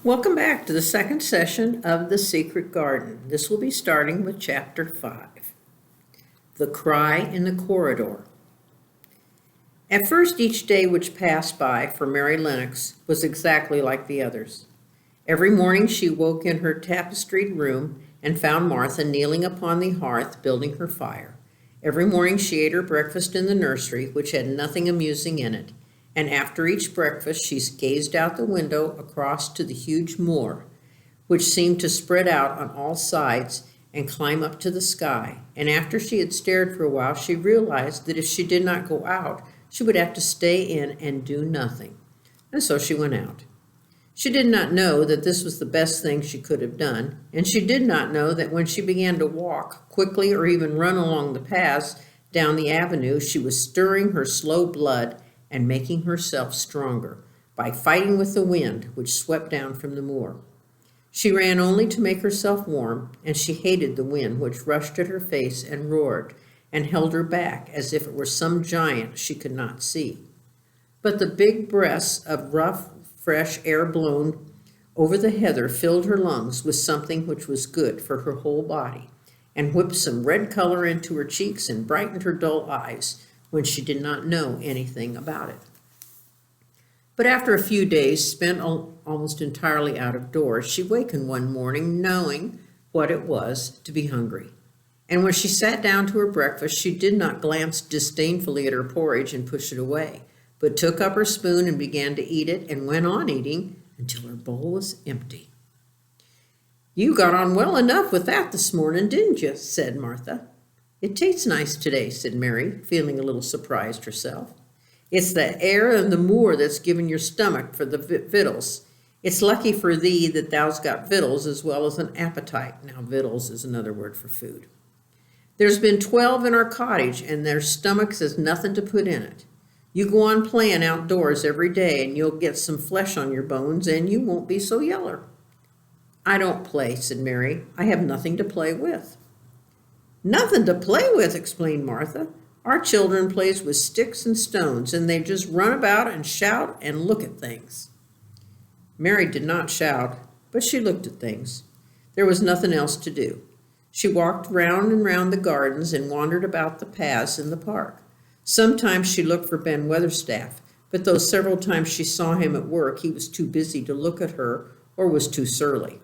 Welcome back to the second session of The Secret Garden. This will be starting with Chapter 5, The Cry in the Corridor. At first, each day which passed by for Mary Lennox was exactly like the others. Every morning she woke in her tapestried room and found Martha kneeling upon the hearth building her fire. Every morning she ate her breakfast in the nursery, which had nothing amusing in it, and after each breakfast she gazed out the window across to the huge moor, which seemed to spread out on all sides and climb up to the sky. And after she had stared for a while, she realized that if she did not go out, she would have to stay in and do nothing. And so she went out. She did not know that this was the best thing she could have done, and she did not know that when she began to walk quickly or even run along the paths down the avenue, she was stirring her slow blood and making herself stronger by fighting with the wind which swept down from the moor. She ran only to make herself warm, and she hated the wind which rushed at her face and roared and held her back as if it were some giant she could not see. But the big breaths of rough, fresh air blown over the heather filled her lungs with something which was good for her whole body, and whipped some red color into her cheeks and brightened her dull eyes when she did not know anything about it. But after a few days spent almost entirely out of doors, she wakened one morning knowing what it was to be hungry. And when she sat down to her breakfast, she did not glance disdainfully at her porridge and push it away, but took up her spoon and began to eat it and went on eating until her bowl was empty. "You got on well enough with that this morning, didn't you?" said Martha. "It tastes nice today," said Mary, feeling a little surprised herself. "It's the air and the moor that's given your stomach for the victuals. It's lucky for thee that thou's got victuals as well as an appetite." Now, victuals is another word for food. "There's been 12 in our cottage, and their stomachs has nothing to put in it. You go on playing outdoors every day, and you'll get some flesh on your bones, and you won't be so yeller." "I don't play," said Mary. "I have nothing to play with." "Nothing to play with!" explained Martha. "Our children plays with sticks and stones, and they just run about and shout and look at things." Mary did not shout, but she looked at things. There was nothing else to do. She walked round and round the gardens and wandered about the paths in the park. Sometimes she looked for Ben Weatherstaff, but though several times she saw him at work, he was too busy to look at her or was too surly.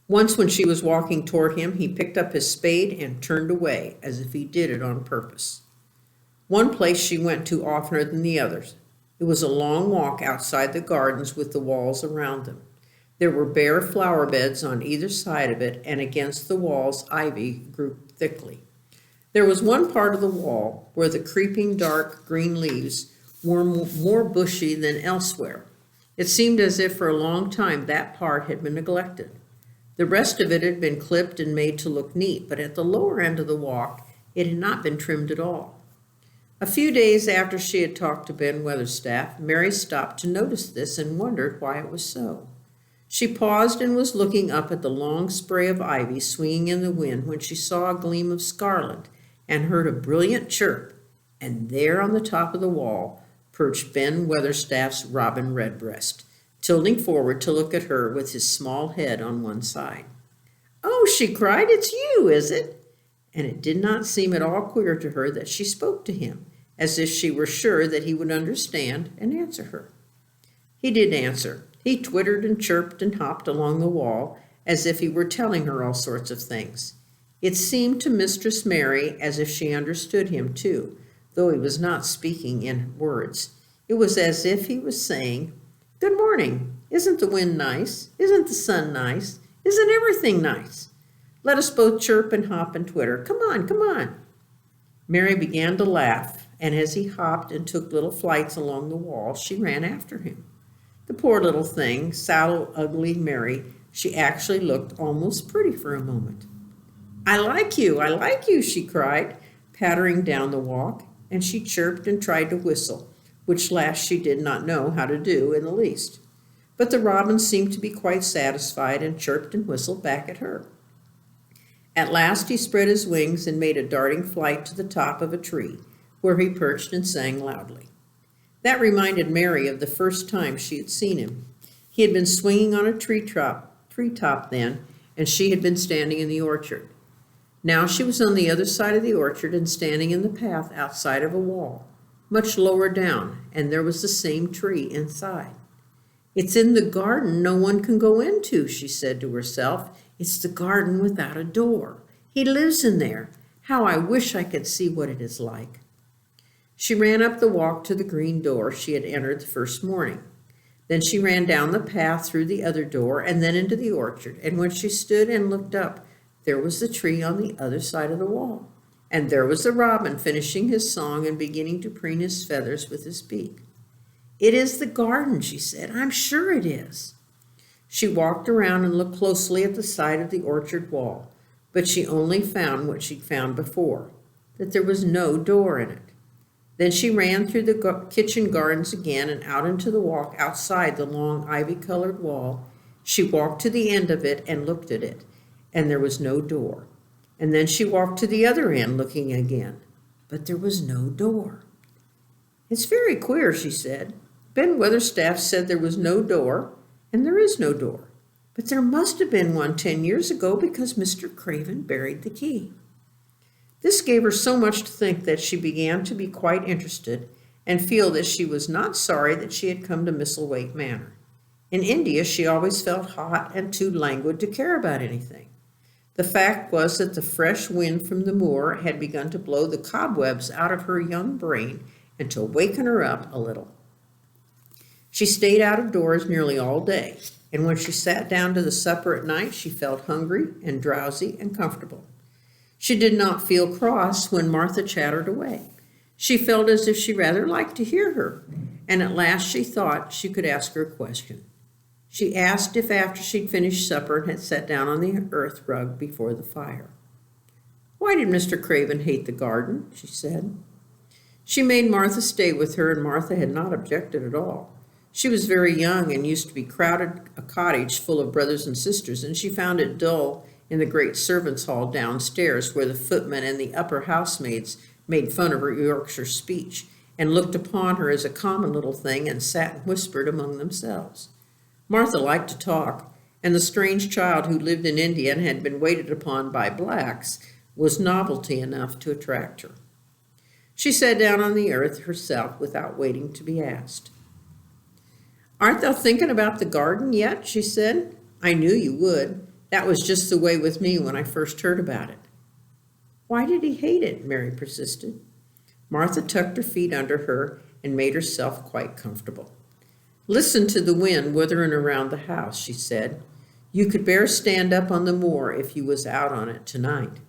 Once when she was walking toward him, he picked up his spade and turned away, as if he did it on purpose. One place she went to oftener than the others. It was a long walk outside the gardens with the walls around them. There were bare flower beds on either side of it, and against the walls ivy grew thickly. There was one part of the wall where the creeping dark green leaves were more bushy than elsewhere. It seemed as if for a long time that part had been neglected. The rest of it had been clipped and made to look neat, but at the lower end of the walk it had not been trimmed at all. A few days after she had talked to Ben Weatherstaff, Mary stopped to notice this and wondered why it was so. She paused and was looking up at the long spray of ivy swinging in the wind when she saw a gleam of scarlet and heard a brilliant chirp, and there on the top of the wall perched Ben Weatherstaff's robin redbreast, tilting forward to look at her with his small head on one side. "Oh," she cried, "it's you, is it?" And it did not seem at all queer to her that she spoke to him, as if she were sure that he would understand and answer her. He did answer. He twittered and chirped and hopped along the wall, as if he were telling her all sorts of things. It seemed to Mistress Mary as if she understood him too, though he was not speaking in words. It was as if he was saying, "Good morning. Isn't the wind nice? Isn't the sun nice? Isn't everything nice? Let us both chirp and hop and twitter. Come on, come on." Mary began to laugh, and as he hopped and took little flights along the wall, she ran after him. The poor little thing, sallow, ugly Mary, she actually looked almost pretty for a moment. I like you," she cried, pattering down the walk, and she chirped and tried to whistle, which last she did not know how to do in the least. But the robin seemed to be quite satisfied and chirped and whistled back at her. At last he spread his wings and made a darting flight to the top of a tree, where he perched and sang loudly. That reminded Mary of the first time she had seen him. He had been swinging on a treetop then, and she had been standing in the orchard. Now she was on the other side of the orchard and standing in the path outside of a wall, much lower down, and there was the same tree inside. "It's in the garden no one can go into," she said to herself. "It's the garden without a door. He lives in there. How I wish I could see what it is like." She ran up the walk to the green door she had entered the first morning. Then she ran down the path through the other door and then into the orchard, and when she stood and looked up, there was the tree on the other side of the wall, and there was the robin finishing his song and beginning to preen his feathers with his beak. "It is the garden," she said. "I'm sure it is." She walked around and looked closely at the side of the orchard wall, but she only found what she'd found before, that there was no door in it. Then she ran through the kitchen gardens again and out into the walk outside the long ivy-colored wall. She walked to the end of it and looked at it, and there was no door. And then she walked to the other end looking again, but there was no door. "It's very queer," she said. "Ben Weatherstaff said there was no door, and there is no door. But there must have been one 10 years ago because Mr. Craven buried the key." This gave her so much to think that she began to be quite interested and feel that she was not sorry that she had come to Misselthwaite Manor. In India, she always felt hot and too languid to care about anything. The fact was that the fresh wind from the moor had begun to blow the cobwebs out of her young brain and to waken her up a little. She stayed out of doors nearly all day, and when she sat down to the supper at night, she felt hungry and drowsy and comfortable. She did not feel cross when Martha chattered away. She felt as if she rather liked to hear her, and at last she thought she could ask her a question. She asked if after she'd finished supper and had sat down on the earth rug before the fire. "Why did Mr. Craven hate the garden?" she said. She made Martha stay with her, and Martha had not objected at all. She was very young and used to be crowded a cottage full of brothers and sisters, and she found it dull in the great servants' hall downstairs, where the footmen and the upper housemaids made fun of her Yorkshire speech and looked upon her as a common little thing and sat and whispered among themselves. Martha liked to talk, and the strange child who lived in India and had been waited upon by blacks was novelty enough to attract her. She sat down on the earth herself without waiting to be asked. "Aren't thou thinking about the garden yet?" she said. "I knew you would. That was just the way with me when I first heard about it." "Why did he hate it?" Mary persisted. Martha tucked her feet under her and made herself quite comfortable. "Listen to the wind withering around the house," she said. "You could bear stand up on the moor if you was out on it tonight."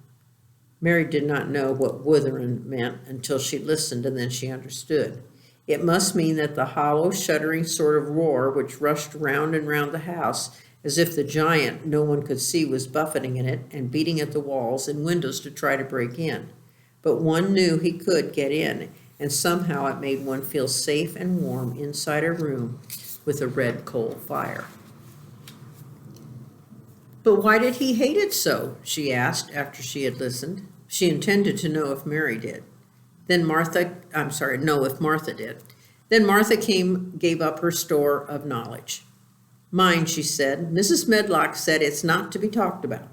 Mary did not know what withering meant until she listened, and then she understood. It must mean that the hollow, shuddering sort of roar which rushed round and round the house, as if the giant no one could see was buffeting in it and beating at the walls and windows to try to break in. But one knew he could get in, and somehow it made one feel safe and warm inside a room with a red coal fire. "But why did he hate it so?" she asked after she had listened. She intended to know if Mary did. If Martha did. Then Martha gave up her store of knowledge. "Mind," she said, "Mrs. Medlock said it's not to be talked about.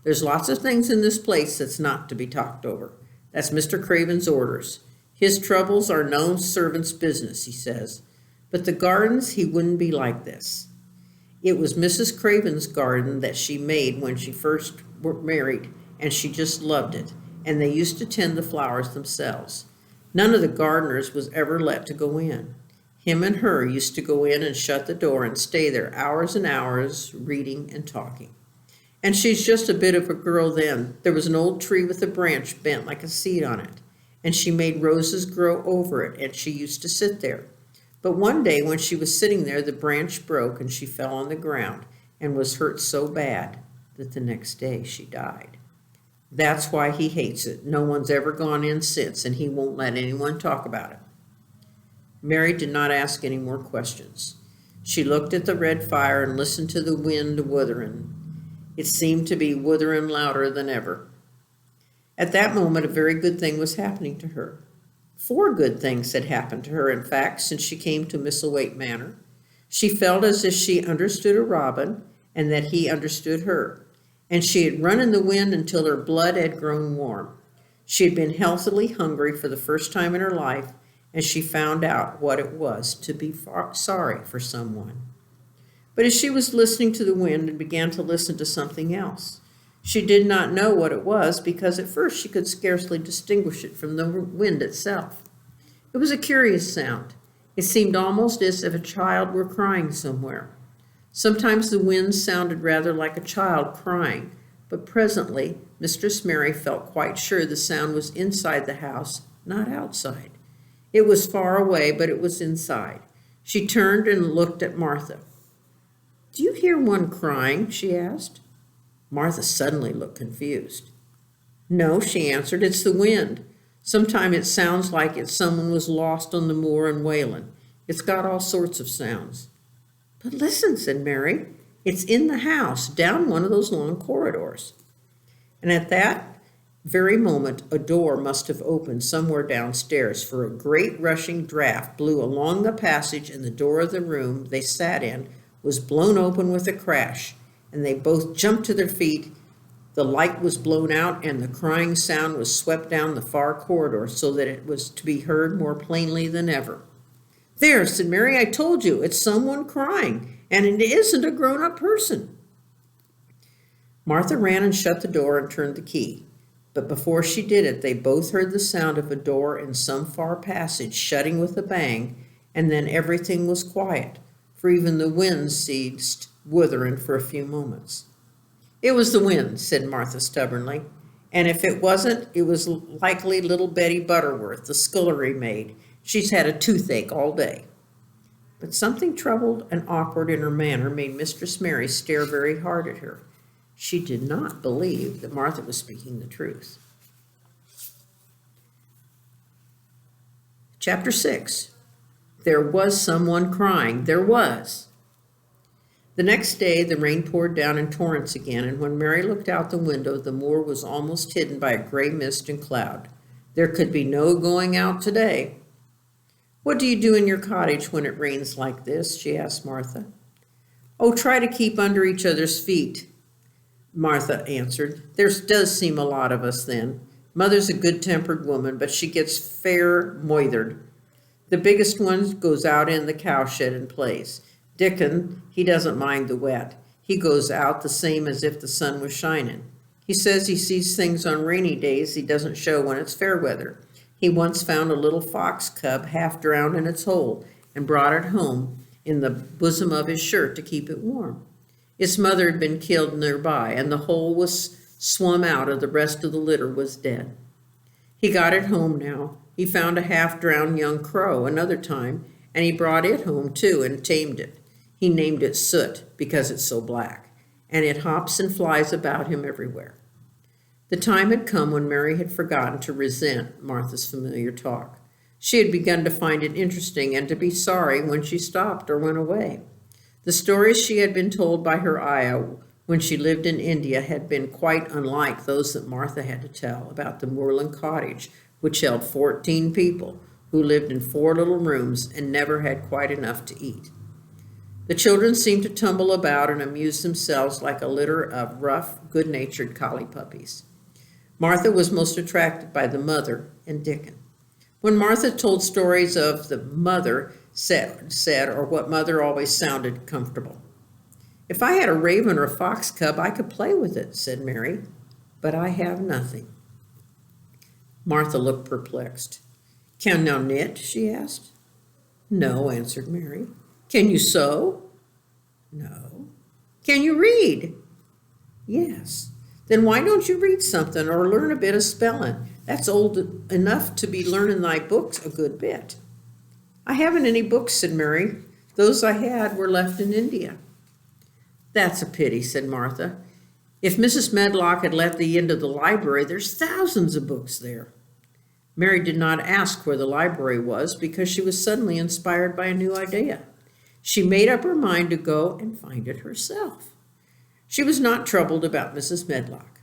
There's lots of things in this place that's not to be talked over. That's Mr. Craven's orders. His troubles are no servant's business, he says. But the gardens, he wouldn't be like this. It was Mrs. Craven's garden that she made when she first were married, and she just loved it, and they used to tend the flowers themselves. None of the gardeners was ever let to go in. Him and her used to go in and shut the door and stay there hours and hours, reading and talking. And she's just a bit of a girl then. There was an old tree with a branch bent like a seed on it, and she made roses grow over it, and she used to sit there. But one day when she was sitting there, the branch broke and she fell on the ground and was hurt so bad that the next day she died. That's why he hates it. No one's ever gone in since, and he won't let anyone talk about it." Mary did not ask any more questions. She looked at the red fire and listened to the wind wuthering. It seemed to be wuthering louder than ever. At that moment, a very good thing was happening to her. 4 good things had happened to her, in fact, since she came to Misselthwaite Manor. She felt as if she understood a robin and that he understood her, and she had run in the wind until her blood had grown warm. She had been healthily hungry for the first time in her life, and she found out what it was to be sorry for someone. But as she was listening to the wind and began to listen to something else, she did not know what it was because at first she could scarcely distinguish it from the wind itself. It was a curious sound. It seemed almost as if a child were crying somewhere. Sometimes the wind sounded rather like a child crying, but presently Mistress Mary felt quite sure the sound was inside the house, not outside. It was far away, but it was inside. She turned and looked at Martha. "Do you hear one crying?" she asked. Martha suddenly looked confused. "No," she answered, "it's the wind. Sometimes it sounds like it's someone was lost on the moor and wailing. It's got all sorts of sounds." "But listen," said Mary. "It's in the house, down one of those long corridors." And at that very moment, a door must have opened somewhere downstairs, for a great rushing draught blew along the passage, and the door of the room they sat in was blown open with a crash, and they both jumped to their feet. The light was blown out, and the crying sound was swept down the far corridor so that it was to be heard more plainly than ever. "There," said Mary, "I told you, it's someone crying, and it isn't a grown-up person." Martha ran and shut the door and turned the key. But before she did it, they both heard the sound of a door in some far passage shutting with a bang, and then everything was quiet, for even the wind ceased wuthering for a few moments. "It was the wind," said Martha stubbornly, "and if it wasn't, it was likely little Betty Butterworth, the scullery maid. She's had a toothache all day." But something troubled and awkward in her manner made Mistress Mary stare very hard at her. She did not believe that Martha was speaking the truth. Chapter 6. There was someone crying. There was. The next day the rain poured down in torrents again, and when Mary looked out the window, the moor was almost hidden by a gray mist and cloud. There could be no going out today. "What do you do in your cottage when it rains like this?" she asked Martha. "Oh, try to keep under each other's feet," Martha answered. "There does seem a lot of us then. Mother's a good-tempered woman, but she gets fair moithered. The biggest one goes out in the cowshed and plays. Dickon, he doesn't mind the wet. He goes out the same as if the sun was shining. He says he sees things on rainy days he doesn't show when it's fair weather. He once found a little fox cub half drowned in its hole and brought it home in the bosom of his shirt to keep it warm. Its mother had been killed nearby, and the hole was swum out, and the rest of the litter was dead. He got it home now. He found a half-drowned young crow another time, and he brought it home too and tamed it. He named it Soot because it's so black, and it hops and flies about him everywhere." The time had come when Mary had forgotten to resent Martha's familiar talk. She had begun to find it interesting and to be sorry when she stopped or went away. The stories she had been told by her ayah when she lived in India had been quite unlike those that Martha had to tell about the moorland cottage, which held 14 people who lived in 4 little rooms and never had quite enough to eat. The children seemed to tumble about and amuse themselves like a litter of rough, good-natured collie puppies. Martha was most attracted by the mother and Dickon. When Martha told stories of the mother said, or what mother always sounded comfortable. "If I had a raven or a fox cub, I could play with it," said Mary, "but I have nothing." Martha looked perplexed. "Can thou knit?" she asked. "No," answered Mary. "Can you sew?" "No." "Can you read?" "Yes." "Then why don't you read something or learn a bit of spelling? That's old enough to be learning thy books a good bit." "I haven't any books," said Mary. "Those I had were left in India." "That's a pity," said Martha. "If Mrs. Medlock had let thee into the library, there's thousands of books there." Mary did not ask where the library was because she was suddenly inspired by a new idea. She made up her mind to go and find it herself. She was not troubled about Mrs. Medlock.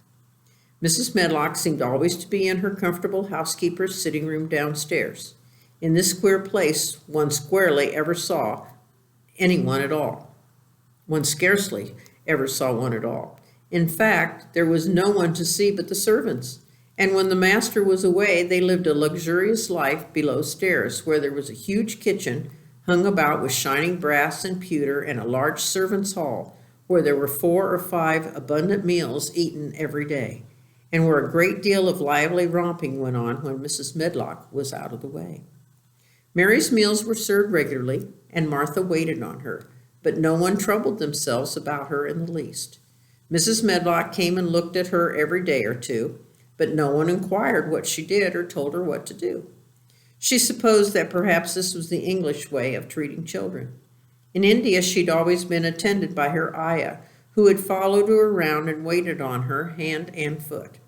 Mrs. Medlock seemed always to be in her comfortable housekeeper's sitting room downstairs. In this queer place, one scarcely ever saw anyone at all. One scarcely ever saw one at all. In fact, there was no one to see but the servants. And when the master was away, they lived a luxurious life below stairs, where there was a huge kitchen hung about with shining brass and pewter, and a large servants' hall, where there were 4 or 5 abundant meals eaten every day, and where a great deal of lively romping went on when Mrs. Medlock was out of the way. Mary's meals were served regularly, and Martha waited on her, but no one troubled themselves about her in the least. Mrs. Medlock came and looked at her every day or two, but no one inquired what she did or told her what to do. She supposed that perhaps this was the English way of treating children. In India, she'd always been attended by her ayah, who had followed her around and waited on her hand and foot.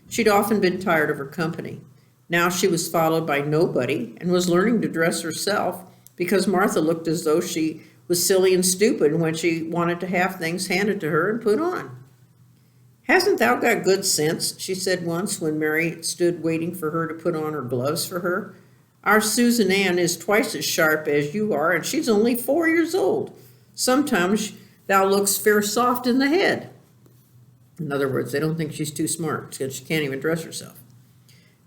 She'd often been tired of her company. Now she was followed by nobody and was learning to dress herself, because Martha looked as though she was silly and stupid when she wanted to have things handed to her and put on. "Hasn't thou got good sense?" she said once when Mary stood waiting for her to put on her gloves for her. "Our Susan Ann is twice as sharp as you are, and she's only 4 years old. Sometimes thou looks fair soft in the head." In other words, they don't think she's too smart because she can't even dress herself.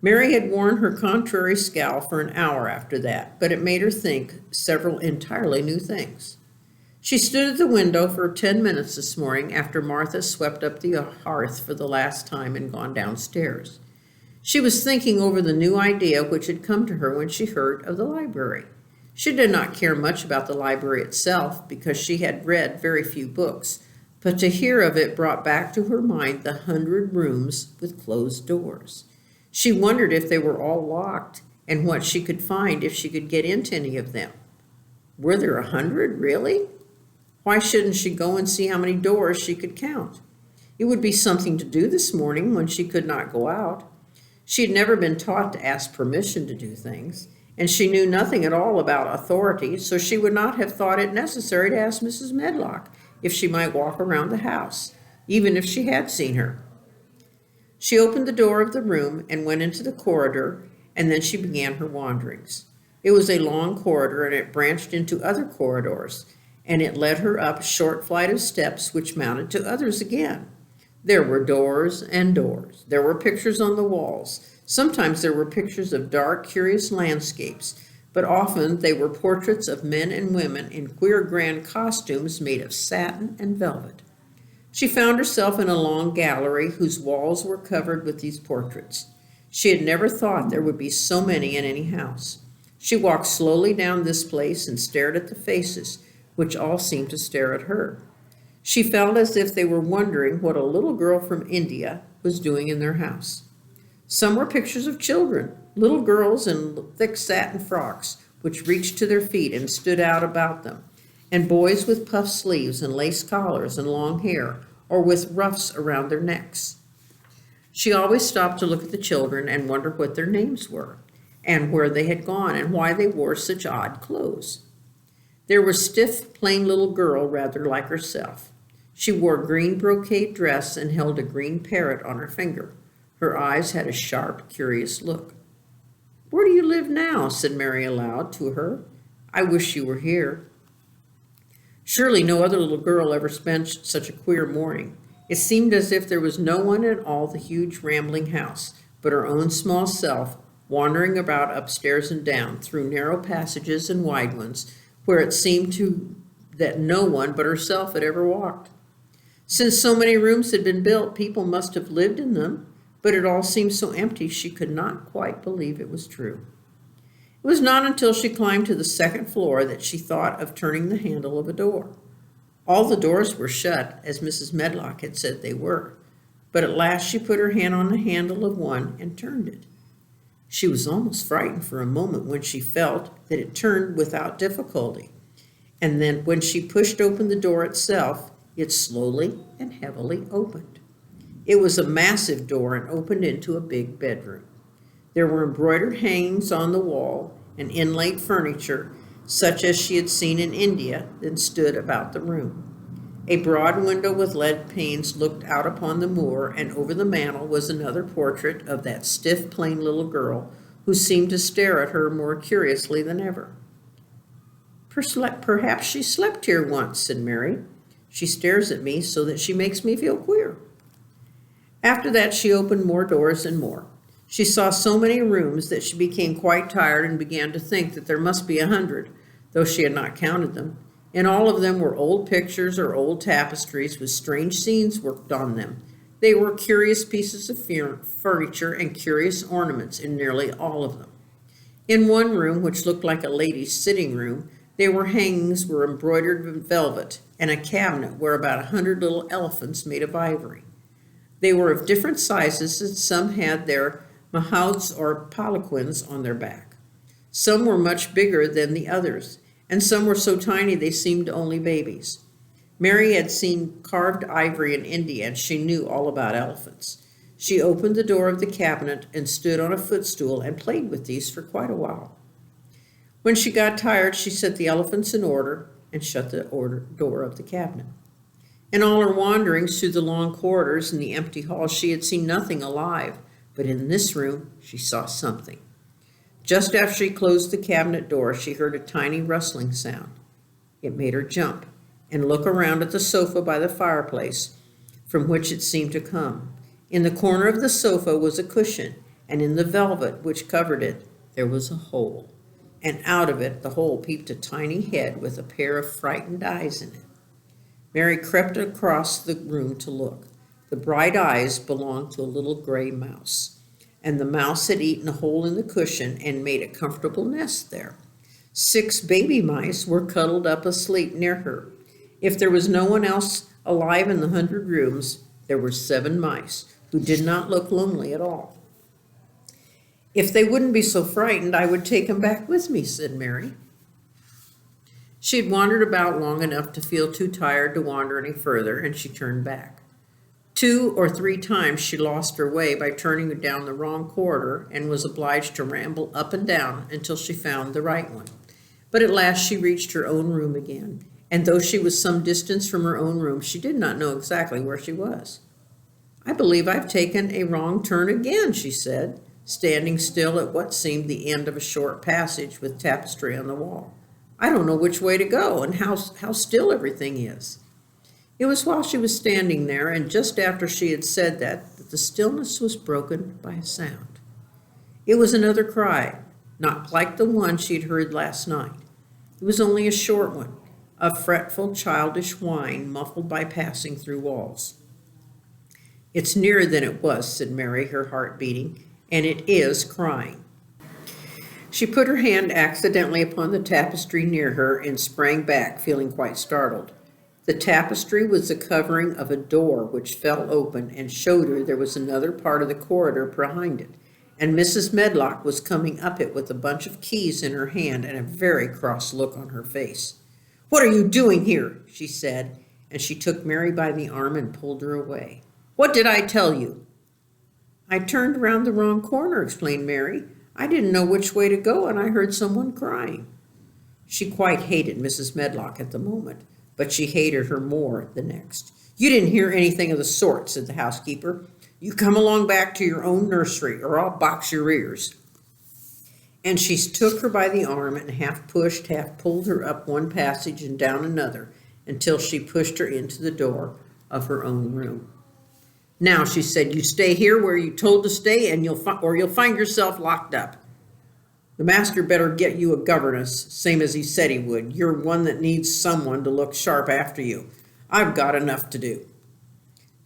Mary had worn her contrary scowl for an hour after that, but it made her think several entirely new things. She stood at the window for 10 minutes this morning after Martha swept up the hearth for the last time and gone downstairs. She was thinking over the new idea which had come to her when she heard of the library. She did not care much about the library itself because she had read very few books, but to hear of it brought back to her mind the 100 rooms with closed doors. She wondered if they were all locked and what she could find if she could get into any of them. Were there 100, really? Why shouldn't she go and see how many doors she could count? It would be something to do this morning when she could not go out. She had never been taught to ask permission to do things, and she knew nothing at all about authority, so she would not have thought it necessary to ask Mrs. Medlock if she might walk around the house, even if she had seen her. She opened the door of the room and went into the corridor, and then she began her wanderings. It was a long corridor, and it branched into other corridors, and it led her up a short flight of steps which mounted to others again. There were doors and doors. There were pictures on the walls. Sometimes there were pictures of dark, curious landscapes, but often they were portraits of men and women in queer grand costumes made of satin and velvet. She found herself in a long gallery whose walls were covered with these portraits. She had never thought there would be so many in any house. She walked slowly down this place and stared at the faces, which all seemed to stare at her. She felt as if they were wondering what a little girl from India was doing in their house. Some were pictures of children, little girls in thick satin frocks, which reached to their feet and stood out about them, and boys with puffed sleeves and lace collars and long hair, or with ruffs around their necks. She always stopped to look at the children and wonder what their names were, and where they had gone, and why they wore such odd clothes. There was a stiff, plain little girl rather like herself. She wore a green brocade dress and held a green parrot on her finger. Her eyes had a sharp, curious look. "Where do you live now?" said Mary aloud to her. "I wish you were here." Surely no other little girl ever spent such a queer morning. It seemed as if there was no one in all the huge rambling house but her own small self, wandering about upstairs and down through narrow passages and wide ones, where it seemed that no one but herself had ever walked. Since so many rooms had been built, people must have lived in them, but it all seemed so empty she could not quite believe it was true. It was not until she climbed to the second floor that she thought of turning the handle of a door. All the doors were shut, as Mrs. Medlock had said they were, but at last she put her hand on the handle of one and turned it. She was almost frightened for a moment when she felt that it turned without difficulty, and then when she pushed open the door itself, it slowly and heavily opened. It was a massive door and opened into a big bedroom. There were embroidered hangings on the wall and inlaid furniture, such as she had seen in India, that stood about the room. A broad window with lead panes looked out upon the moor, and over the mantel was another portrait of that stiff, plain little girl who seemed to stare at her more curiously than ever. Perhaps she slept here once, said Mary. She stares at me so that she makes me feel queer. After that, she opened more doors and more. She saw so many rooms that she became quite tired and began to think that there must be 100, though she had not counted them. In all of them were old pictures or old tapestries with strange scenes worked on them. They were curious pieces of furniture and curious ornaments in nearly all of them. In one room, which looked like a lady's sitting room, hangings were embroidered in velvet, and a cabinet where about 100 little elephants made of ivory. They were of different sizes, and some had their mahouts or palanquins on their back. Some were much bigger than the others, and some were so tiny they seemed only babies. Mary had seen carved ivory in India, and she knew all about elephants. She opened the door of the cabinet and stood on a footstool and played with these for quite a while. When she got tired, she set the elephants in order and shut the door of the cabinet. In all her wanderings through the long corridors and the empty halls, she had seen nothing alive, but in this room she saw something. Just after she closed the cabinet door, she heard a tiny rustling sound. It made her jump and look around at the sofa by the fireplace, from which it seemed to come. In the corner of the sofa was a cushion, and in the velvet which covered it, there was a hole. And out of it, the hole, peeped a tiny head with a pair of frightened eyes in it. Mary crept across the room to look. The bright eyes belonged to a little gray mouse, and the mouse had eaten a hole in the cushion and made a comfortable nest there. 6 baby mice were cuddled up asleep near her. If there was no one else alive in the 100 rooms, there were 7 mice who did not look lonely at all. If they wouldn't be so frightened, I would take them back with me, said Mary. She had wandered about long enough to feel too tired to wander any further, and she turned back. 2 or 3 times she lost her way by turning down the wrong corridor and was obliged to ramble up and down until she found the right one. But at last she reached her own room again, and though she was some distance from her own room, she did not know exactly where she was. I believe I've taken a wrong turn again, she said, standing still at what seemed the end of a short passage with tapestry on the wall. I don't know which way to go and how still everything is. It was while she was standing there, and just after she had said that the stillness was broken by a sound. It was another cry, not like the one she had heard last night. It was only a short one, a fretful, childish whine muffled by passing through walls. It's nearer than it was, said Mary, her heart beating, and it is crying. She put her hand accidentally upon the tapestry near her and sprang back, feeling quite startled. The tapestry was the covering of a door which fell open and showed her there was another part of the corridor behind it, and Mrs. Medlock was coming up it with a bunch of keys in her hand and a very cross look on her face. "What are you doing here?" she said, and she took Mary by the arm and pulled her away. "What did I tell you?" "I turned around the wrong corner," explained Mary. "I didn't know which way to go, and I heard someone crying." She quite hated Mrs. Medlock at the moment, but she hated her more the next. "You didn't hear anything of the sort," said the housekeeper. "You come along back to your own nursery, or I'll box your ears." And she took her by the arm and half pushed, half pulled her up one passage and down another until she pushed her into the door of her own room. "Now," she said, "you stay here where you told to stay, and you'll find yourself locked up. The master better get you a governess, same as he said he would. You're one that needs someone to look sharp after you. I've got enough to do."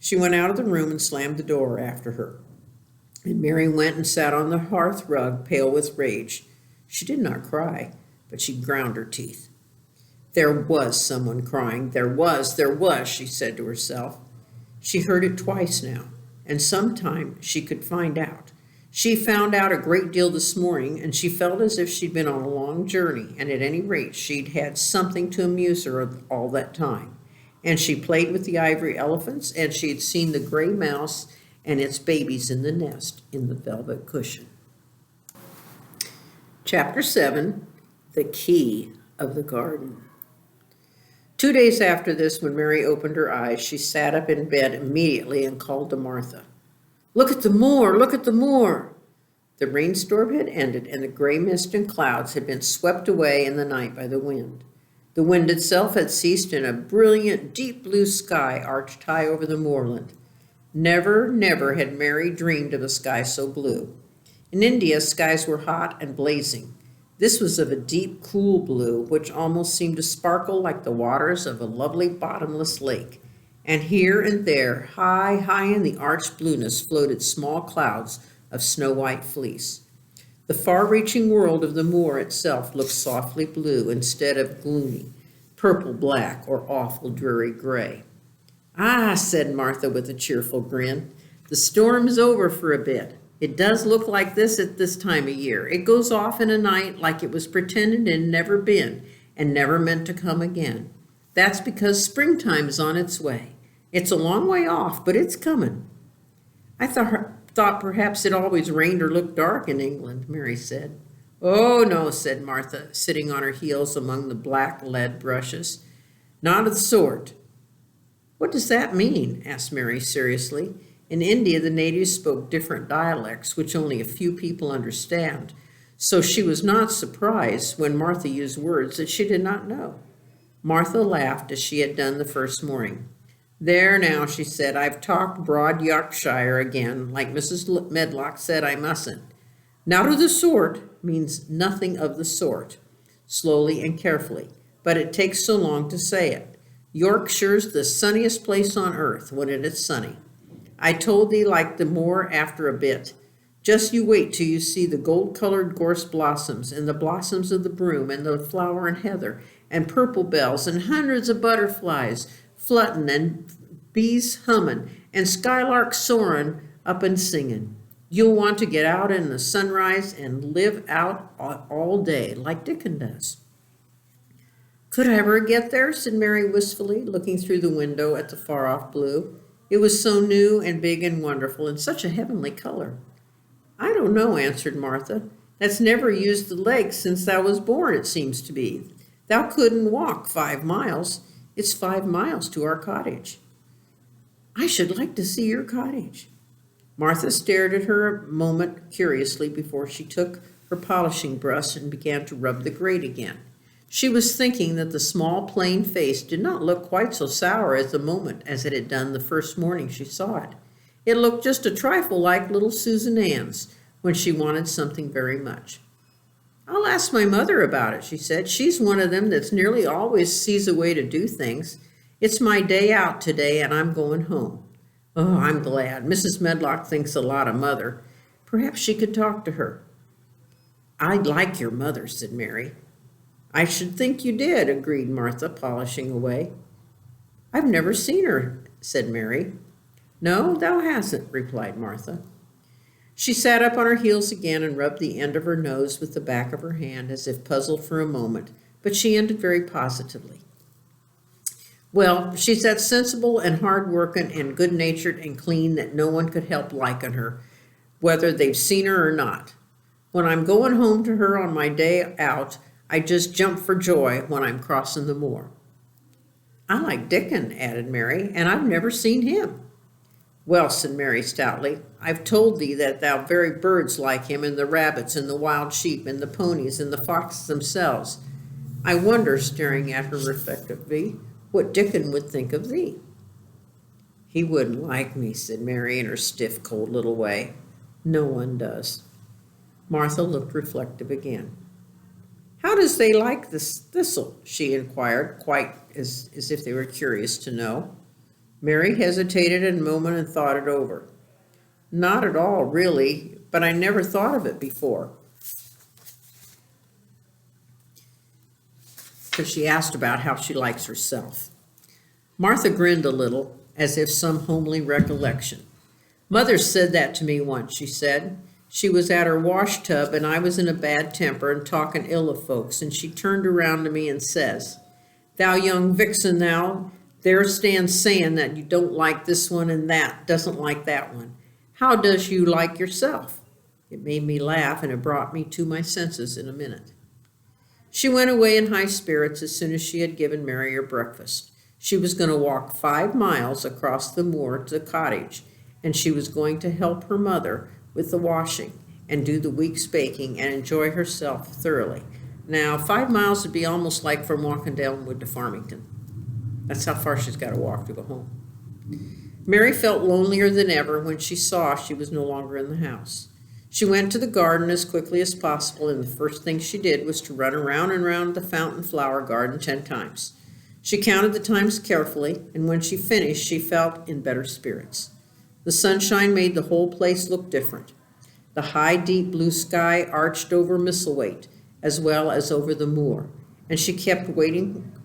She went out of the room and slammed the door after her. And Mary went and sat on the hearth rug, pale with rage. She did not cry, but she ground her teeth. There was someone crying. There was, she said to herself. She heard it twice now, and sometime she could find out. She found out a great deal this morning, and she felt as if she'd been on a long journey, and at any rate she'd had something to amuse her all that time. And she played with the ivory elephants, and she had seen the gray mouse and its babies in the nest in the velvet cushion. Chapter 7, The Key of the Garden. 2 days after this, when Mary opened her eyes, she sat up in bed immediately and called to Martha. "Look at the moor! Look at the moor!" The rainstorm had ended, and the gray mist and clouds had been swept away in the night by the wind. The wind itself had ceased, and a brilliant, deep blue sky arched high over the moorland. Never, never had Mary dreamed of a sky so blue. In India, skies were hot and blazing. This was of a deep, cool blue, which almost seemed to sparkle like the waters of a lovely bottomless lake. And here and there, high, high in the arched blueness, floated small clouds of snow-white fleece. The far-reaching world of the moor itself looked softly blue instead of gloomy, purple-black, or awful dreary gray. "Ah," said Martha with a cheerful grin, "the storm's over for a bit. It does look like this at this time of year. It goes off in a night like it was pretended it never been and never meant to come again. That's because springtime's on its way. It's a long way off, but it's coming." "I thought perhaps it always rained or looked dark in England," Mary said. "Oh, no," said Martha, sitting on her heels among the black lead brushes. "Not of the sort." "What does that mean?" asked Mary seriously. In India, the natives spoke different dialects, which only a few people understand, so she was not surprised when Martha used words that she did not know. Martha laughed as she had done the first morning. "There now," she said, "I've talked broad Yorkshire again, like Mrs. Medlock said I mustn't. Not of the sort means nothing of the sort," slowly and carefully, "but it takes so long to say it. Yorkshire's the sunniest place on earth when it is sunny. I told thee like the moor after a bit. Just you wait till you see the gold-colored gorse blossoms and the blossoms of the broom and the flower and heather and purple bells and hundreds of butterflies fluttin' and bees hummin' and skylarks soarin' up and singin'. You'll want to get out in the sunrise and live out all day like Dickon does." "Could I ever get there?" said Mary wistfully, looking through the window at the far-off blue. It was so new and big and wonderful, and such a heavenly color. "I don't know," answered Martha. "That's never used the legs since thou was born, it seems to be. Thou couldn't walk 5 miles. It's 5 miles to our cottage." "I should like to see your cottage." Martha stared at her a moment curiously before she took her polishing brush and began to rub the grate again. She was thinking that the small, plain face did not look quite so sour at the moment as it had done the first morning she saw it. It looked just a trifle like little Susan Ann's when she wanted something very much. "I'll ask my mother about it," she said. "She's one of them that's nearly always sees a way to do things. It's my day out today, and I'm going home." "Oh, I'm glad. Mrs. Medlock thinks a lot of Mother. Perhaps she could talk to her." "I like your mother," said Mary. "I should think you did," agreed Martha, polishing away. "I've never seen her," said Mary. "No, thou hasn't," replied Martha. She sat up on her heels again and rubbed the end of her nose with the back of her hand as if puzzled for a moment, but she ended very positively. "Well, she's that sensible and hard-working and good-natured and clean that no one could help liking her, whether they've seen her or not. When I'm going home to her on my day out, I just jump for joy when I'm crossing the moor." "I like Dickon," added Mary, "and I've never seen him." "Well," said Mary stoutly, "I've told thee that thou very birds like him, and the rabbits, and the wild sheep, and the ponies, and the foxes themselves. I wonder," staring at her reflectively, "what Dickon would think of thee." "He wouldn't like me," said Mary in her stiff, cold little way. "No one does." Martha looked reflective again. "How does they like this thistle?" she inquired, quite as if they were curious to know. Mary hesitated a moment and thought it over. "Not at all, really, but I never thought of it before." So she asked about how she likes herself. Martha grinned a little, as if some homely recollection. "Mother said that to me once," she said. "She was at her wash tub, and I was in a bad temper and talking ill of folks, and she turned around to me and says, 'Thou young vixen, thou, there stands saying that you don't like this one and that doesn't like that one. How does you like yourself?' It made me laugh, and it brought me to my senses in a minute." She went away in high spirits as soon as she had given Mary her breakfast. She was going to walk 5 miles across the moor to the cottage, and she was going to help her mother with the washing and do the week's baking and enjoy herself thoroughly. Now, 5 miles would be almost like from walking downwood to Farmington. That's how far she's got to walk to go home. Mary felt lonelier than ever when she saw she was no longer in the house. She went to the garden as quickly as possible, and the first thing she did was to run around and around the fountain flower garden 10 times. She counted the times carefully, and when she finished, she felt in better spirits. The sunshine made the whole place look different. The high, deep blue sky arched over Misselwaite, as well as over the moor, and she kept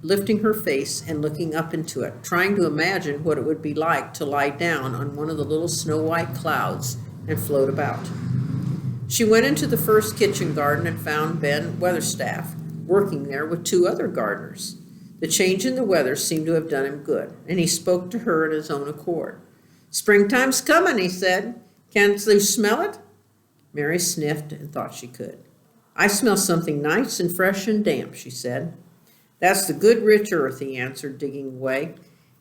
lifting her face and looking up into it, trying to imagine what it would be like to lie down on one of the little snow-white clouds and float about. She went into the first kitchen garden and found Ben Weatherstaff working there with 2 other gardeners. The change in the weather seemed to have done him good, and he spoke to her at his own accord. "Springtime's coming," he said. "Can't you smell it?" Mary sniffed and thought she could. "I smell something nice and fresh and damp," she said. "That's the good rich earth," he answered, digging away.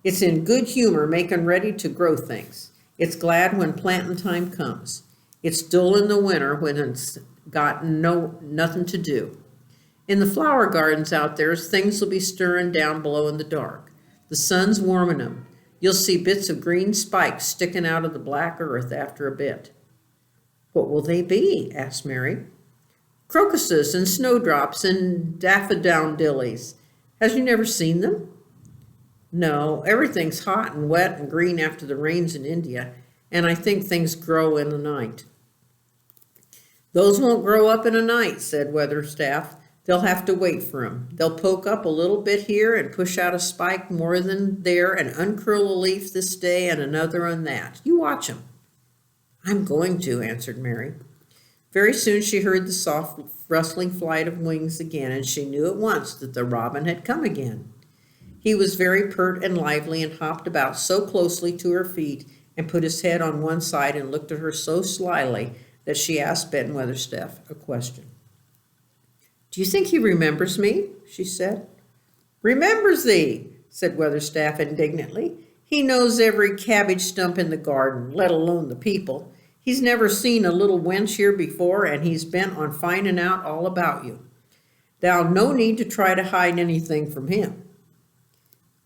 "It's in good humor making ready to grow things. It's glad when planting time comes. It's dull in the winter when it's got nothing to do. In the flower gardens out there, things will be stirring down below in the dark. The sun's warming them. You'll see bits of green spikes sticking out of the black earth after a bit." "What will they be?" asked Mary. "Crocuses and snowdrops and daffodillies. Has you never seen them?" "No, everything's hot and wet and green after the rains in India, and I think things grow in the night." "Those won't grow up in a night," said Weatherstaff. "They'll have to wait for 'em. They'll poke up a little bit here and push out a spike more than there and uncurl a leaf this day and another on that. You watch 'em." "I'm going to," answered Mary. Very soon she heard the soft rustling flight of wings again, and she knew at once that the robin had come again. He was very pert and lively and hopped about so closely to her feet and put his head on one side and looked at her so slyly that she asked Ben Weatherstaff a question. "Do you think he remembers me?" she said. "Remembers thee," said Weatherstaff indignantly. "He knows every cabbage stump in the garden, let alone the people. He's never seen a little wench here before, and he's bent on finding out all about you. Thou no need to try to hide anything from him."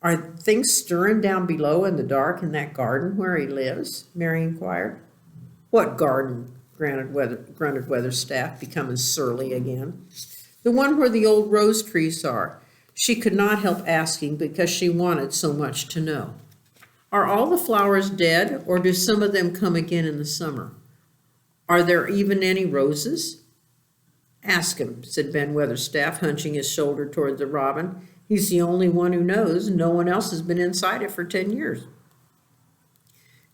"Are things stirring down below in the dark in that garden where he lives?" Mary inquired. "What garden?" grunted Weatherstaff, becoming surly again. "The one where the old rose trees are." She could not help asking because she wanted so much to know. "Are all the flowers dead, or do some of them come again in the summer? Are there even any roses?" "Ask him," said Ben Weatherstaff, hunching his shoulder toward the robin. "He's the only one who knows. No one else has been inside it for 10 years.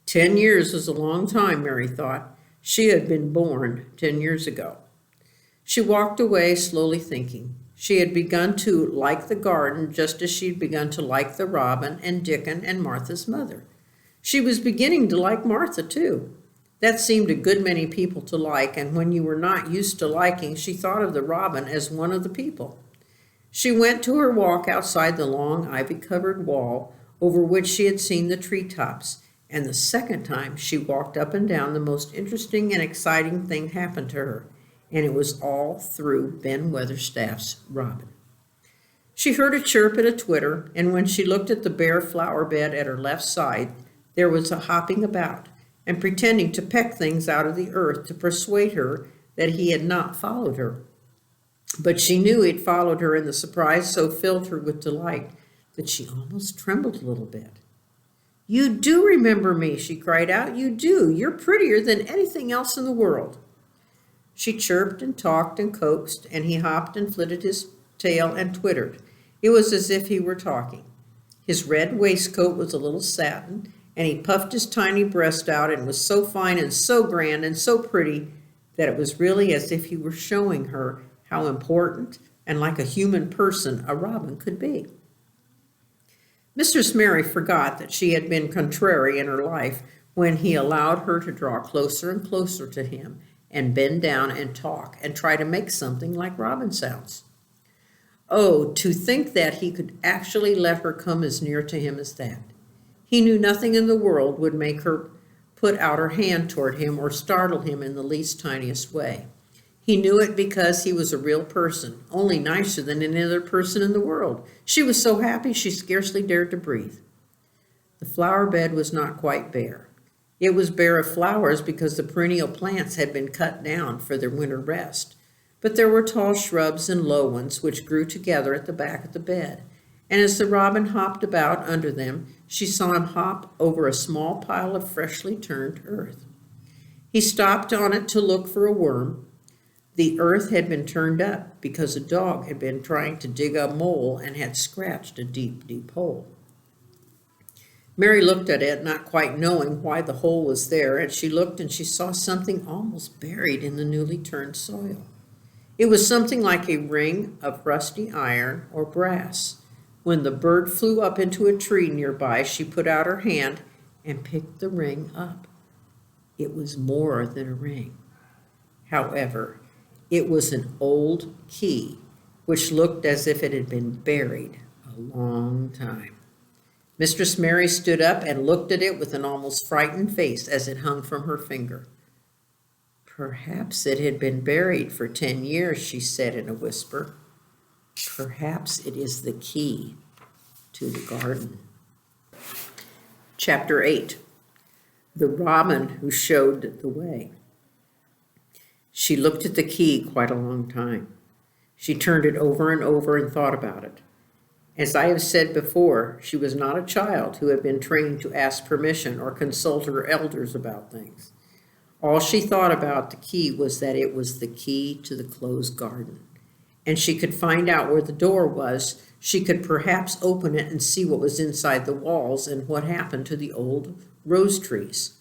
10 years was a long time, Mary thought. She had been born 10 years ago. She walked away, slowly thinking. She had begun to like the garden just as she'd begun to like the robin and Dickon and Martha's mother. She was beginning to like Martha, too. That seemed a good many people to like, and when you were not used to liking, she thought of the robin as one of the people. She went to her walk outside the long ivy-covered wall over which she had seen the treetops, and the second time she walked up and down, the most interesting and exciting thing happened to her, and it was all through Ben Weatherstaff's robin. She heard a chirp and a twitter, and when she looked at the bare flower bed at her left side, there was a hopping about and pretending to peck things out of the earth to persuade her that he had not followed her. But she knew he'd followed her, and the surprise so filled her with delight that she almost trembled a little bit. "You do remember me," she cried out. "You do. You're prettier than anything else in the world." She chirped and talked and coaxed, and he hopped and flitted his tail and twittered. It was as if he were talking. His red waistcoat was a little satin, and he puffed his tiny breast out and was so fine and so grand and so pretty that it was really as if he were showing her how important and like a human person a robin could be. Mistress Mary forgot that she had been contrary in her life when he allowed her to draw closer and closer to him and bend down and talk and try to make something like robin sounds. Oh, to think that he could actually let her come as near to him as that. He knew nothing in the world would make her put out her hand toward him or startle him in the least tiniest way. He knew it because he was a real person, only nicer than any other person in the world. She was so happy she scarcely dared to breathe. The flower bed was not quite bare. It was bare of flowers because the perennial plants had been cut down for their winter rest. But there were tall shrubs and low ones which grew together at the back of the bed. And as the robin hopped about under them, she saw him hop over a small pile of freshly turned earth. He stopped on it to look for a worm. The earth had been turned up because a dog had been trying to dig a mole and had scratched a deep, deep hole. Mary looked at it, not quite knowing why the hole was there, and she looked and she saw something almost buried in the newly turned soil. It was something like a ring of rusty iron or brass. When the bird flew up into a tree nearby, she put out her hand and picked the ring up. It was more than a ring. However, it was an old key, which looked as if it had been buried a long time. Mistress Mary stood up and looked at it with an almost frightened face as it hung from her finger. Perhaps it had been buried for 10 years, she said in a whisper. Perhaps it is the key to the garden. Chapter 8. The Robin Who Showed the Way. She looked at the key quite a long time. She turned it over and over and thought about it. As I have said before, she was not a child who had been trained to ask permission or consult her elders about things. All she thought about the key was that it was the key to the closed garden. And she could find out where the door was. She could perhaps open it and see what was inside the walls and what happened to the old rose trees.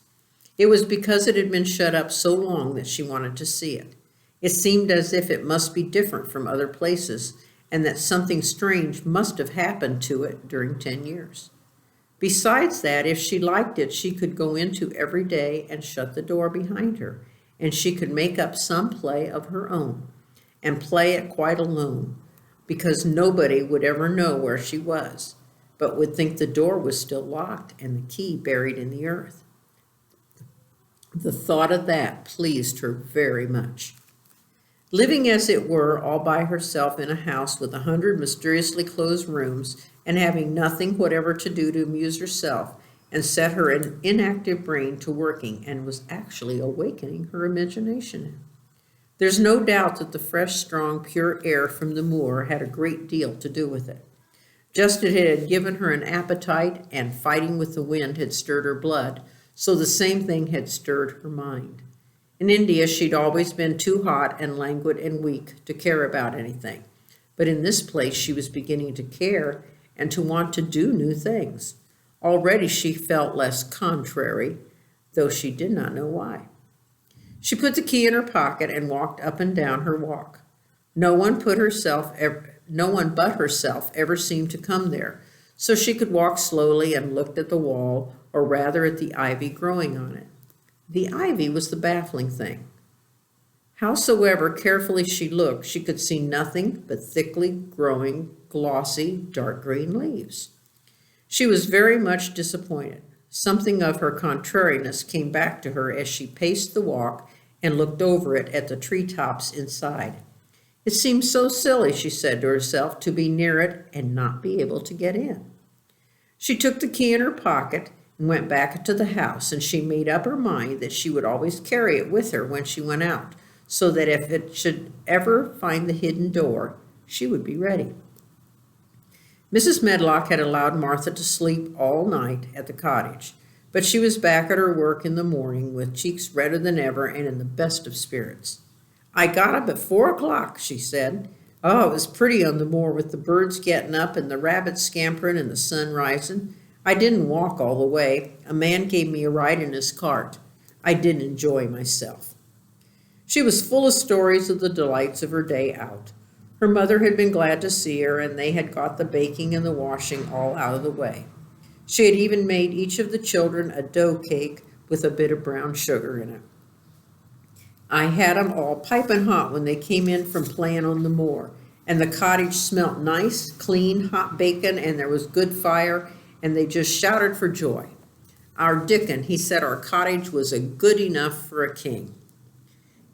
It was because it had been shut up so long that she wanted to see it. It seemed as if it must be different from other places, and that something strange must have happened to it during 10 years. Besides that, if she liked it, she could go into every day and shut the door behind her, and she could make up some play of her own, and play it quite alone, because nobody would ever know where she was, but would think the door was still locked and the key buried in the earth. The thought of that pleased her very much. Living, as it were, all by herself in a house with 100 mysteriously closed rooms and having nothing whatever to do to amuse herself and set her inactive brain to working and was actually awakening her imagination. There's no doubt that the fresh, strong, pure air from the moor had a great deal to do with it. Just as it had given her an appetite and fighting with the wind had stirred her blood, so the same thing had stirred her mind. In India, she'd always been too hot and languid and weak to care about anything. But in this place, she was beginning to care and to want to do new things. Already she felt less contrary, though she did not know why. She put the key in her pocket and walked up and down her walk. No one but herself ever seemed to come there, so she could walk slowly and looked at the wall, or rather at the ivy growing on it. The ivy was the baffling thing. Howsoever carefully she looked, she could see nothing but thickly growing, glossy, dark green leaves. She was very much disappointed. Something of her contrariness came back to her as she paced the walk and looked over it at the treetops inside. It seemed so silly, she said to herself, to be near it and not be able to get in. She took the key in her pocket and went back to the house, and she made up her mind that she would always carry it with her when she went out, so that if it should ever find the hidden door, she would be ready. Mrs. Medlock had allowed Martha to sleep all night at the cottage, but she was back at her work in the morning with cheeks redder than ever and in the best of spirits. I got up at 4 o'clock, she said. Oh, it was pretty on the moor with the birds getting up and the rabbits scampering and the sun rising. I didn't walk all the way. A man gave me a ride in his cart. I did enjoy myself. She was full of stories of the delights of her day out. Her mother had been glad to see her, and they had got the baking and the washing all out of the way. She had even made each of the children a dough cake with a bit of brown sugar in it. I had 'em all piping hot when they came in from playing on the moor, and the cottage smelt nice, clean, hot bacon, and there was good fire, and they just shouted for joy. Our Dickon, he said our cottage was a good enough for a king.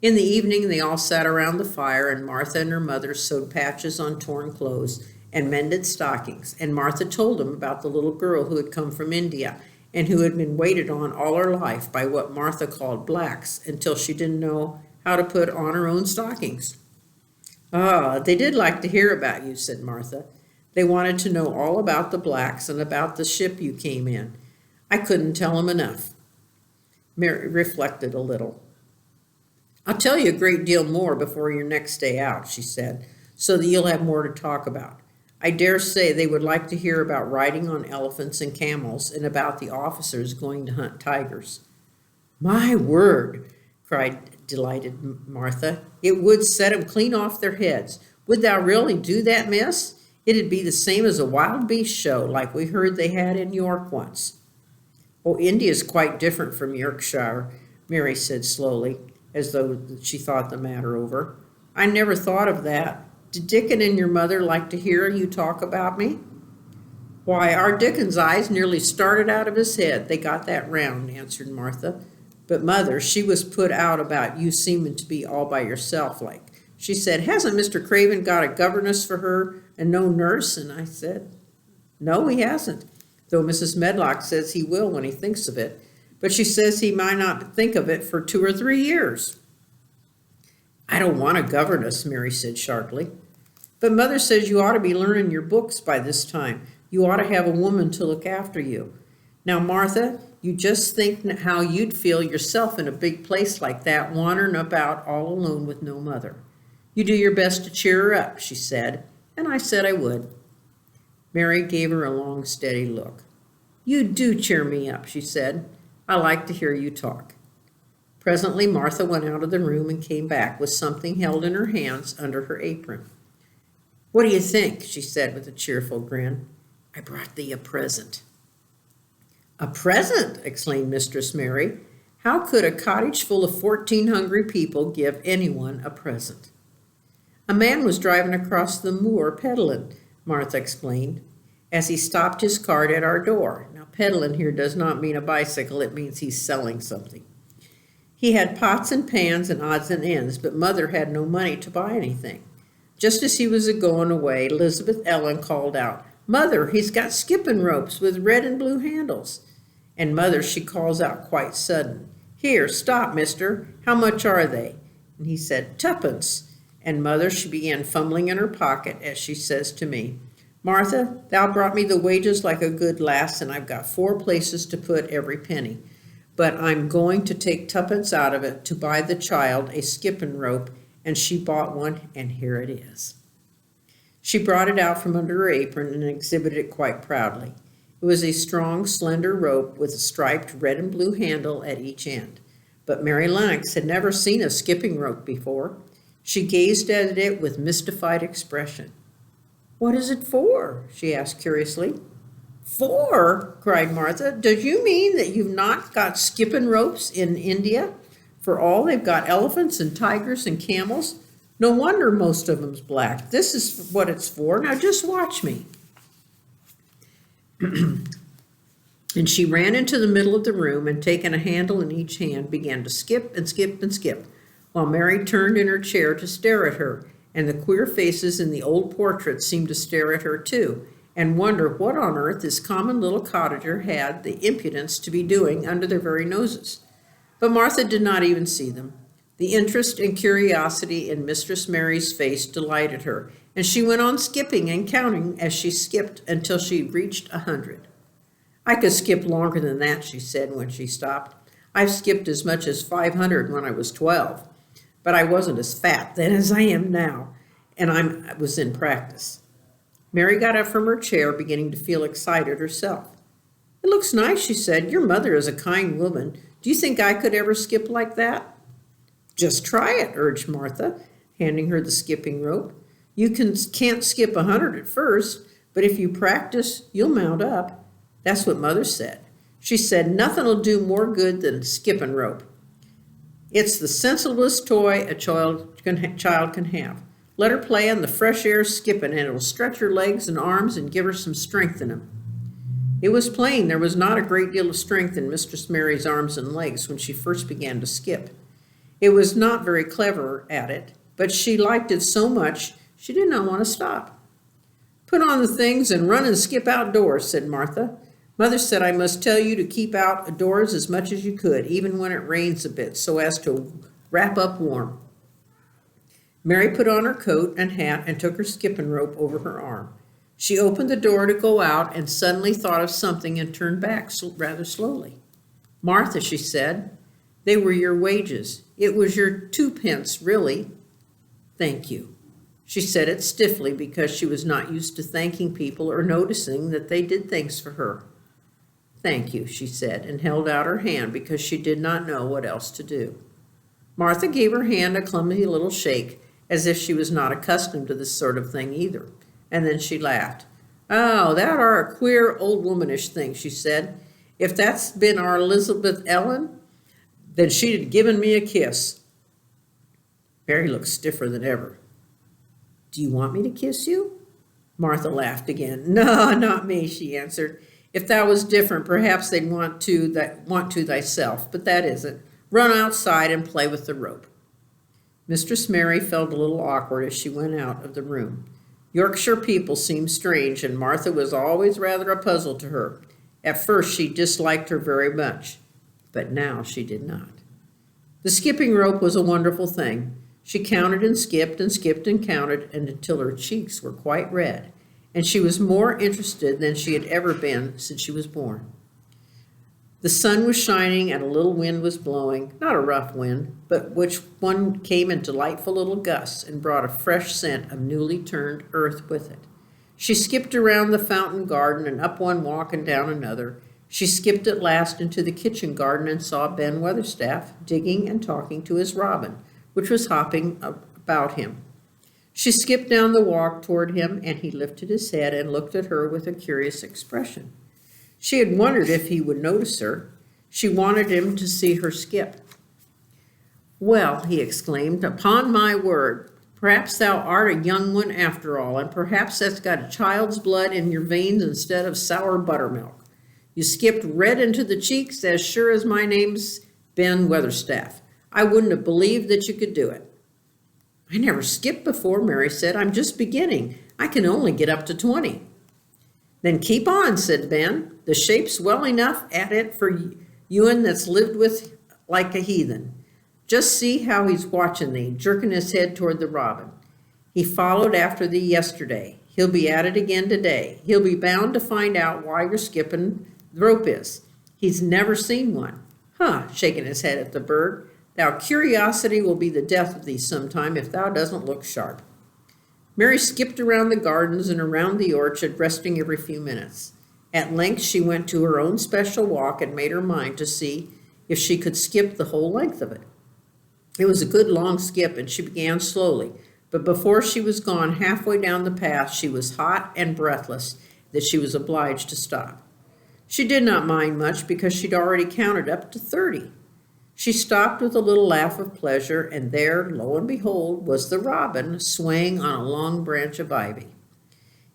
In the evening, they all sat around the fire, and Martha and her mother sewed patches on torn clothes and mended stockings. And Martha told them about the little girl who had come from India and who had been waited on all her life by what Martha called blacks until she didn't know how to put on her own stockings. "Ah, they did like to hear about you," said Martha. "They wanted to know all about the blacks and about the ship you came in. I couldn't tell them enough." Mary reflected a little. "I'll tell you a great deal more before your next day out," she said, "so that you'll have more to talk about. I dare say they would like to hear about riding on elephants and camels and about the officers going to hunt tigers." "My word!" cried delighted Martha. "It would set 'em clean off their heads. Would thou really do that, miss? It'd be the same as a wild beast show like we heard they had in York once." "Oh, India's quite different from Yorkshire," Mary said slowly, as though she thought the matter over. "I never thought of that. Did Dickon and your mother like to hear you talk about me?" "Why, our Dickon's eyes nearly started out of his head. They got that round," answered Martha. "But Mother, she was put out about you seeming to be all by yourself like. She said, 'Hasn't Mr. Craven got a governess for her and no nurse?' And I said, 'No, he hasn't, though Mrs. Medlock says he will when he thinks of it. But she says he might not think of it for 2 or 3 years. "I don't want a governess," Mary said sharply. "But Mother says you ought to be learning your books by this time. You ought to have a woman to look after you. Now, Martha, you just think how you'd feel yourself in a big place like that, wandering about all alone with no mother. You do your best to cheer her up," she said, and I said I would. Mary gave her a long, steady look. "You do cheer me up," she said. "I like to hear you talk." Presently, Martha went out of the room and came back with something held in her hands under her apron. "What do you think?" she said with a cheerful grin. "I brought thee a present." "A present!" exclaimed Mistress Mary. "How could a cottage full of 14 hungry people give anyone a present?" "A man was driving across the moor peddling," Martha explained, "as he stopped his cart at our door." Now, peddling here does not mean a bicycle. It means he's selling something. "He had pots and pans and odds and ends, but Mother had no money to buy anything. Just as he was a-going away, Elizabeth Ellen called out, 'Mother, he's got skipping ropes with red and blue handles.' And Mother, she calls out quite sudden, 'Here, stop, mister. How much are they?' And he said, 'Tuppence.' And Mother, she began fumbling in her pocket as she says to me, 'Martha, thou brought me the wages like a good lass, and I've got 4 places to put every penny. But I'm going to take 2pence out of it to buy the child a skipping rope,' and she bought one, and here it is." She brought it out from under her apron and exhibited it quite proudly. It was a strong, slender rope with a striped red and blue handle at each end. But Mary Lennox had never seen a skipping rope before. She gazed at it with mystified expression. "What is it for?" she asked curiously. "For?" cried Martha. "Do you mean that you've not got skipping ropes in India? For all they've got elephants and tigers and camels. No wonder most of them's black. This is what it's for. Now just watch me." And she ran into the middle of the room and, taking a handle in each hand, began to skip and skip and skip, while Mary turned in her chair to stare at her, and the queer faces in the old portraits seemed to stare at her too, and wonder what on earth this common little cottager had the impudence to be doing under their very noses. But Martha did not even see them. The interest and curiosity in Mistress Mary's face delighted her, and she went on skipping and counting as she skipped until she reached 100. "I could skip longer than that," she said when she stopped. "I've skipped as much as 500 when I was 12, but I wasn't as fat then as I am now, and I was in practice." Mary got up from her chair, beginning to feel excited herself. "It looks nice," she said. "Your mother is a kind woman. Do you think I could ever skip like that?" "Just try it," urged Martha, handing her the skipping rope. "You can't skip 100 at first, but if you practice, you'll mount up. That's what Mother said. She said nothing'll do more good than a skipping rope. It's the sensiblest toy a child can have. Let her play on the fresh air skipping, and it'll stretch her legs and arms and give her some strength in them." It was plain there was not a great deal of strength in Mistress Mary's arms and legs when she first began to skip. It was not very clever at it, but she liked it so much she did not want to stop. Put on the things and run and skip outdoors, said Martha. Mother said I must tell you to keep outdoors as much as you could, even when it rains a bit, so as to wrap up warm. Mary put on her coat and hat and took her skipping rope over her arm. She opened the door to go out and suddenly thought of something and turned back rather slowly. Martha, she said, they were your wages. It was your 2 pence, really. Thank you. She said it stiffly because she was not used to thanking people or noticing that they did things for her. Thank you, she said, and held out her hand because she did not know what else to do. Martha gave her hand a clumsy little shake, as if she was not accustomed to this sort of thing either, and then she laughed. Oh, that are a queer old womanish thing, she said. If that's been our Elizabeth Ellen, then she'd have given me a kiss. Mary looked stiffer than ever. Do you want me to kiss you? Martha laughed again. No, not me, she answered. If that was different, perhaps they'd want to thyself, but that isn't. Run outside and play with the rope. Mistress Mary felt a little awkward as she went out of the room. Yorkshire people seemed strange, and Martha was always rather a puzzle to her. At first she disliked her very much, but now she did not. The skipping rope was a wonderful thing. She counted and skipped and counted until her cheeks were quite red, and she was more interested than she had ever been since she was born. The sun was shining and a little wind was blowing, not a rough wind, but which one came in delightful little gusts and brought a fresh scent of newly turned earth with it. She skipped around the fountain garden and up one walk and down another. She skipped at last into the kitchen garden and saw Ben Weatherstaff digging and talking to his robin, which was hopping about him. She skipped down the walk toward him, and he lifted his head and looked at her with a curious expression. She had wondered if he would notice her. She wanted him to see her skip. Well, he exclaimed, upon my word, perhaps thou art a young one after all, and perhaps that's got a child's blood in your veins instead of sour buttermilk. You skipped red into the cheeks as sure as my name's Ben Weatherstaff. I wouldn't have believed that you could do it. I never skipped before, Mary said. I'm just beginning. I can only get up to 20. Then keep on, said Ben. The shape's well enough at it for you'n that's lived with like a heathen. Just see how he's watching thee, jerking his head toward the robin. He followed after thee yesterday. He'll be at it again today. He'll be bound to find out why you're skipping the rope is. He's never seen one. Huh, shaking his head at the bird. Thou curiosity will be the death of thee sometime if thou doesn't look sharp. Mary skipped around the gardens and around the orchard, resting every few minutes. At length she went to her own special walk and made her mind to see if she could skip the whole length of it. It was a good long skip, and she began slowly, but before she was gone halfway down the path, she was hot and breathless that she was obliged to stop. She did not mind much because she'd already counted up to 30. She stopped with a little laugh of pleasure, and there, lo and behold, was the robin swaying on a long branch of ivy.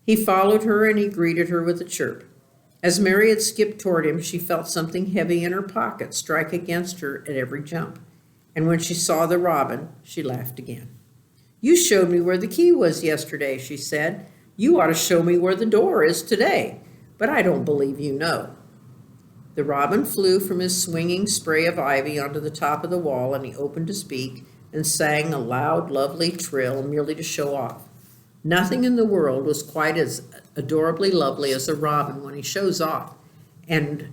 He followed her, and he greeted her with a chirp. As Mary had skipped toward him, she felt something heavy in her pocket strike against her at every jump, and when she saw the robin, she laughed again. You showed me where the key was yesterday, she said. You ought to show me where the door is today, but I don't believe you know. The robin flew from his swinging spray of ivy onto the top of the wall, and he opened to speak and sang a loud, lovely trill merely to show off. Nothing in the world was quite as adorably lovely as a robin when he shows off, and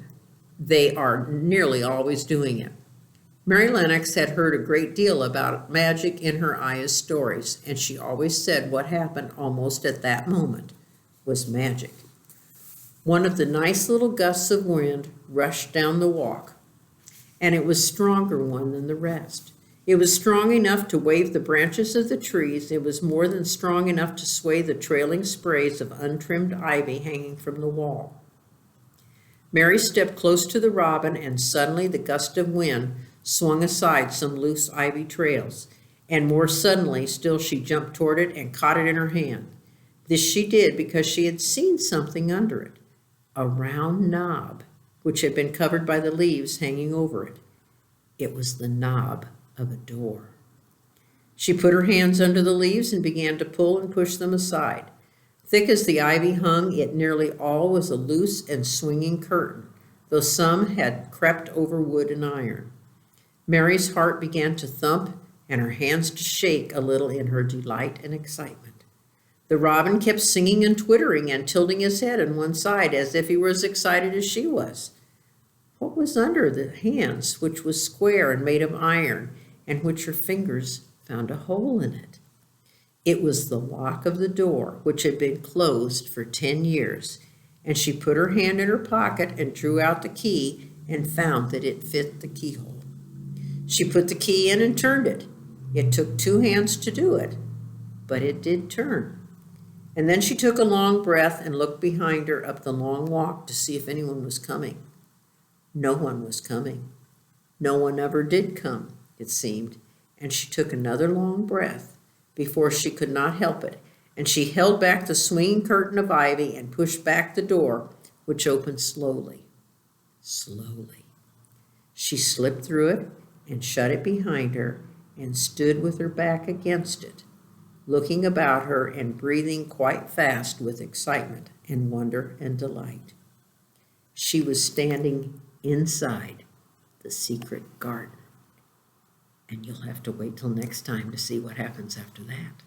they are nearly always doing it. Mary Lennox had heard a great deal about magic in her Aya's stories, and she always said what happened almost at that moment was magic. One of the nice little gusts of wind rushed down the walk, and it was a stronger one than the rest. It was strong enough to wave the branches of the trees. It was more than strong enough to sway the trailing sprays of untrimmed ivy hanging from the wall. Mary stepped close to the robin, and suddenly the gust of wind swung aside some loose ivy trails, and more suddenly still she jumped toward it and caught it in her hand. This she did because she had seen something under it, a round knob, which had been covered by the leaves hanging over it. It was the knob of a door. She put her hands under the leaves and began to pull and push them aside. Thick as the ivy hung, it nearly all was a loose and swinging curtain, though some had crept over wood and iron. Mary's heart began to thump and her hands to shake a little in her delight and excitement. The robin kept singing and twittering and tilting his head on one side as if he were as excited as she was. What was under the hands, which was square and made of iron, and which her fingers found a hole in it? It was the lock of the door, which had been closed for 10 years, and she put her hand in her pocket and drew out the key and found that it fit the keyhole. She put the key in and turned it. It took 2 hands to do it, but it did turn. And then she took a long breath and looked behind her up the long walk to see if anyone was coming. No one was coming. No one ever did come, it seemed, and she took another long breath before she could not help it, and she held back the swinging curtain of ivy and pushed back the door, which opened slowly. Slowly. She slipped through it and shut it behind her and stood with her back against it, looking about her and breathing quite fast with excitement and wonder and delight. She was standing inside the secret garden. And you'll have to wait till next time to see what happens after that.